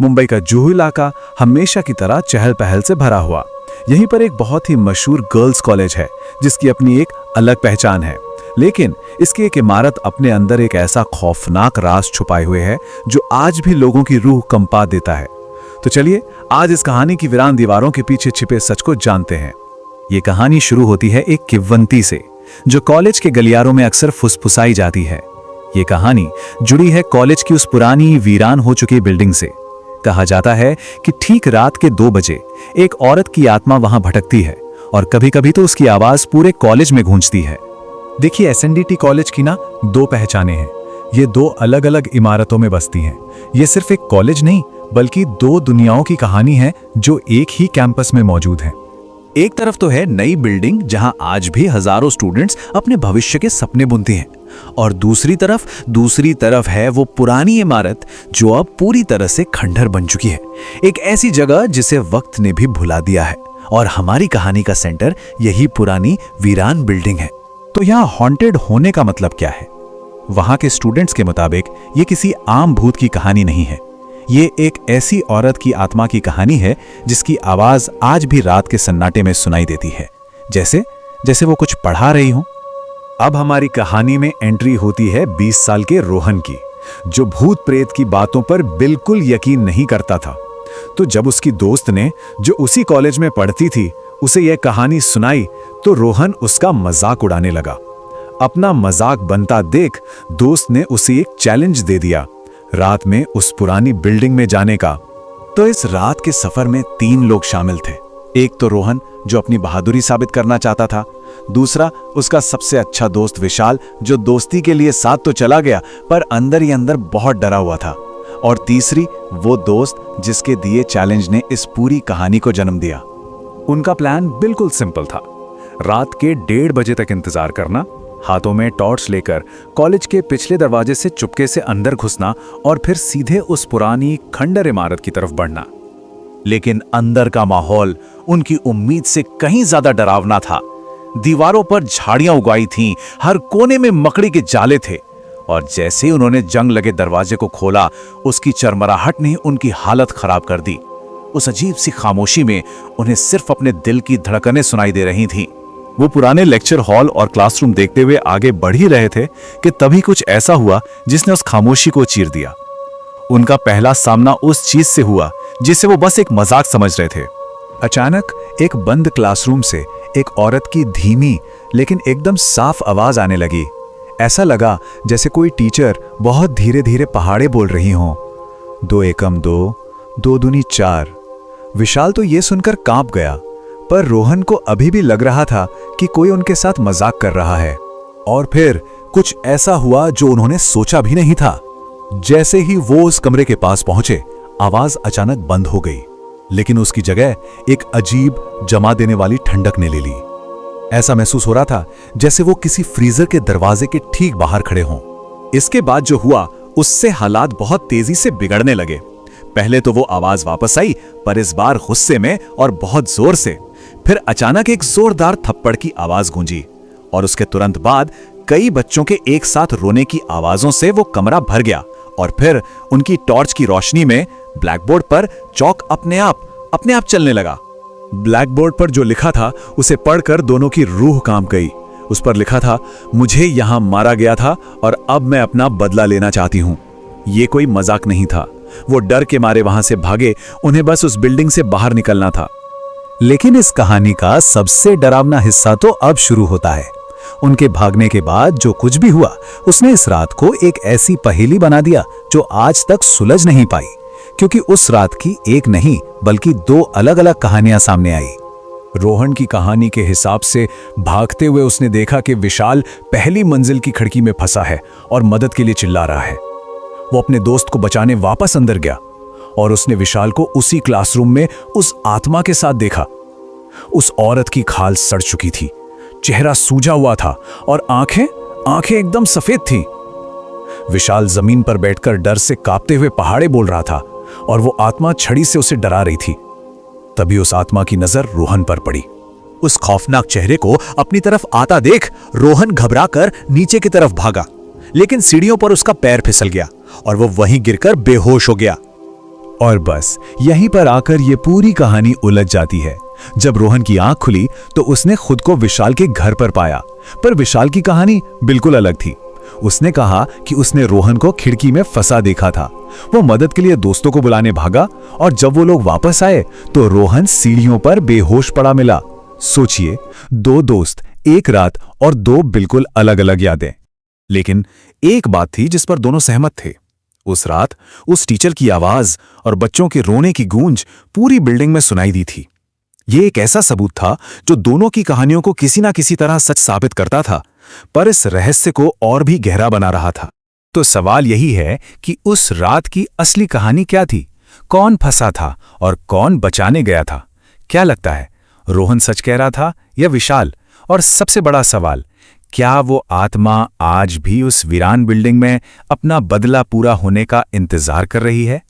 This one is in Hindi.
मुंबई का जुहू इलाका हमेशा की तरह चहल पहल से भरा हुआ। यहीं पर एक बहुत ही मशहूर गर्ल्स कॉलेज है जिसकी अपनी एक अलग पहचान है, लेकिन इसकी एक इमारत अपने अंदर एक ऐसा खौफनाक राज छुपाए हुए है जो आज भी लोगों की रूह कंपा देता है। तो चलिए आज इस कहानी की वीरान दीवारों के पीछे छिपे सच को जानते हैं। ये कहानी शुरू होती है एक किंवदंती से जो कॉलेज के गलियारों में अक्सर फुसफुसाई जाती है। ये कहानी जुड़ी है कॉलेज की उस पुरानी वीरान हो चुकी बिल्डिंग से। कहा जाता है कि ठीक रात के 2 बजे एक औरत की आत्मा वहां भटकती है और कभी-कभी तो उसकी आवाज पूरे कॉलेज में गूंजती है। देखिए एसएनडीटी कॉलेज की ना 2 पहचानें हैं। ये 2 अलग-अलग इमारतों में बसती हैं। ये सिर्फ एक कॉलेज नहीं बल्कि 2 दुनियाओं की कहानी है जो एक ही कैंपस में मौजूद है। एक तरफ तो है नई बिल्डिंग जहां आज भी हजारों स्टूडेंट्स अपने भविष्य के सपने बुनते हैं, और दूसरी तरफ है वो पुरानी इमारत जो अब पूरी तरह से खंडहर बन चुकी है। एक ऐसी जगह जिसे वक्त ने भी भुला दिया है, और हमारी कहानी का सेंटर यही पुरानी वीरान बिल्डिंग है। तो यहाँ हॉन्टेड होने का मतलब क्या है? वहां के स्टूडेंट्स के मुताबिक ये किसी आम भूत की कहानी नहीं है। ये एक ऐसी औरत की आत्मा की कहानी है जिसकी आवाज आज भी रात के सन्नाटे में सुनाई देती है, जैसे वो कुछ पढ़ा रही हो। अब हमारी कहानी में एंट्री होती है 20 साल के रोहन की, जो भूत प्रेत की बातों पर बिल्कुल यकीन नहीं करता था। तो जब उसकी दोस्त ने, जो उसी कॉलेज में पढ़ती थी, उसे यह कहानी सुनाई तो रोहन उसका मजाक उड़ाने लगा। अपना मजाक बनता देख दोस्त ने उसे एक चैलेंज दे दिया, रात में उस पुरानी बिल्डिंग में जाने का। तो इस रात के सफर में 3 लोग शामिल थे। एक तो रोहन जो अपनी बहादुरी साबित करना चाहता था, दूसरा उसका सबसे अच्छा दोस्त विशाल जो दोस्ती के लिए साथ तो चला गया पर अंदर ही अंदर बहुत डरा हुआ था, और तीसरी वो दोस्त जिसके दिए चैलेंज ने इस पूरी कहानी को जन्म दिया। उनका प्लान बिल्कुल सिंपल था, रात के 1:30 बजे तक इंतजार करना, हाथों में टॉर्च लेकर कॉलेज के पिछले दरवाजे से चुपके से अंदर घुसना और फिर सीधे उस पुरानी खंडर इमारत की तरफ बढ़ना। लेकिन अंदर का माहौल उनकी उम्मीद से कहीं ज्यादा डरावना था। दीवारों पर झाड़ियां उगाई थीं, हर कोने में मकड़ी के जाले थे, और जैसे ही उन्होंने जंग लगे दरवाजे को खोला, उसकी चरमराहट ने उनकी हालत खराब कर दी। उस अजीब सी खामोशी में उन्हें सिर्फ अपने दिल की धड़कनें सुनाई दे रही थीं। वो पुराने लेक्चर हॉल और क्लासरूम देखते हुए आगे बढ़ ही रहे थे कि तभी कुछ ऐसा हुआ जिसने उस खामोशी को चीर दिया। उनका पहला सामना उस चीज से हुआ जिसे वो बस एक मजाक समझ रहे थे। अचानक एक बंद क्लासरूम से एक औरत की धीमी लेकिन एकदम साफ आवाज आने लगी। ऐसा लगा जैसे कोई टीचर बहुत धीरे धीरे पहाड़े बोल रही हों। 2 एकम 2, 2 दूनी 4। विशाल तो ये सुनकर कांप गया, पर रोहन को अभी भी लग रहा था कि कोई उनके साथ मजाक कर रहा है। और फिर कुछ ऐसा हुआ जो उन्होंने सोचा भी नहीं था। जैसे ही वो उस कमरे के पास पहुंचे, आवाज अचानक बंद हो गई, लेकिन उसकी जगह एक अजीब जमा देने वाली ठंडक ने ले ली। ऐसा महसूस हो रहा था जैसे वो किसी फ्रीजर के दरवाजे के ठीक बाहर खड़े हों। इसके बाद जो हुआ उससे हालात बहुत तेजी से बिगड़ने लगे। पहले तो वो आवाज वापस आई, पर इस बार गुस्से में और बहुत जोर से। फिर अचानक एक जोरदार थप्पड़ की आवाज गूंजी, और उसके तुरंत बाद कई बच्चों के एक साथ रोने की आवाजों से वो कमरा भर गया। और फिर उनकी टॉर्च की रोशनी में ब्लैकबोर्ड पर चौक अपने आप चलने लगा। ब्लैकबोर्ड पर जो लिखा था उसे पढ़कर दोनों की रूह कांप गई। उस पर लिखा था, मुझे यहां मारा गया था और अब मैं अपना बदला लेना चाहती हूं। यह कोई मजाक नहीं था। वो डर के मारे वहां से भागे, उन्हें बस उस बिल्डिंग से बाहर निकलना था। लेकिन इस कहानी का सबसे डरावना हिस्सा तो अब शुरू होता है। उनके भागने के बाद जो कुछ भी हुआ, उसने इस रात को एक ऐसी पहेली बना दिया जो आज तक सुलझ नहीं पाई, क्योंकि उस रात की एक नहीं बल्कि 2 अलग-अलग कहानियां सामने आई। रोहन की कहानी के हिसाब से भागते हुए उसने देखा कि विशाल पहली मंजिल की खिड़की में फंसा है और मदद के लिए चिल्ला रहा है। वो अपने दोस्त को बचाने वापस अंदर गया, और उसने विशाल को उसी क्लासरूम में उस आत्मा के साथ देखा। उस औरत की खाल सड़ चुकी थी, चेहरा सूजा हुआ था और आंखें एकदम सफेद थीं। विशाल जमीन पर बैठकर डर से कांपते हुए पहाड़े बोल रहा था, और वो आत्मा छड़ी से उसे डरा रही थी। तभी उस आत्मा की नजर रोहन पर पड़ी। उस खौफनाक चेहरे को अपनी तरफ आता देख रोहन घबराकर नीचे की तरफ भागा, लेकिन सीढ़ियों पर उसका पैर फिसल गया और वो वहीं गिरकर बेहोश हो गया। और बस यहीं पर आकर ये पूरी कहानी उलझ जाती है। जब रोहन की आंख खुली तो उसने खुद को विशाल के घर पर पाया, पर विशाल की कहानी बिल्कुल अलग थी। उसने कहा कि उसने रोहन को खिड़की में फंसा देखा था। वो मदद के लिए दोस्तों को बुलाने भागा और जब वो लोग वापस आए तो रोहन सीढ़ियों पर बेहोश पड़ा मिला। सोचिए, 2 दोस्त, 1 रात और 2 बिल्कुल अलग अलग यादें। लेकिन एक बात थी जिस पर दोनों सहमत थे। उस रात उस टीचर की आवाज और बच्चों के रोने की गूंज पूरी बिल्डिंग में सुनाई दी थी। ये एक ऐसा सबूत था जो दोनों की कहानियों को किसी ना किसी तरह सच साबित करता था, पर इस रहस्य को और भी गहरा बना रहा था। तो सवाल यही है कि उस रात की असली कहानी क्या थी? कौन फंसा था और कौन बचाने गया था? क्या लगता है, रोहन सच कह रहा था या विशाल? और सबसे बड़ा सवाल, क्या वो आत्मा आज भी उस वीरान बिल्डिंग में अपना बदला पूरा होने का इंतजार कर रही है?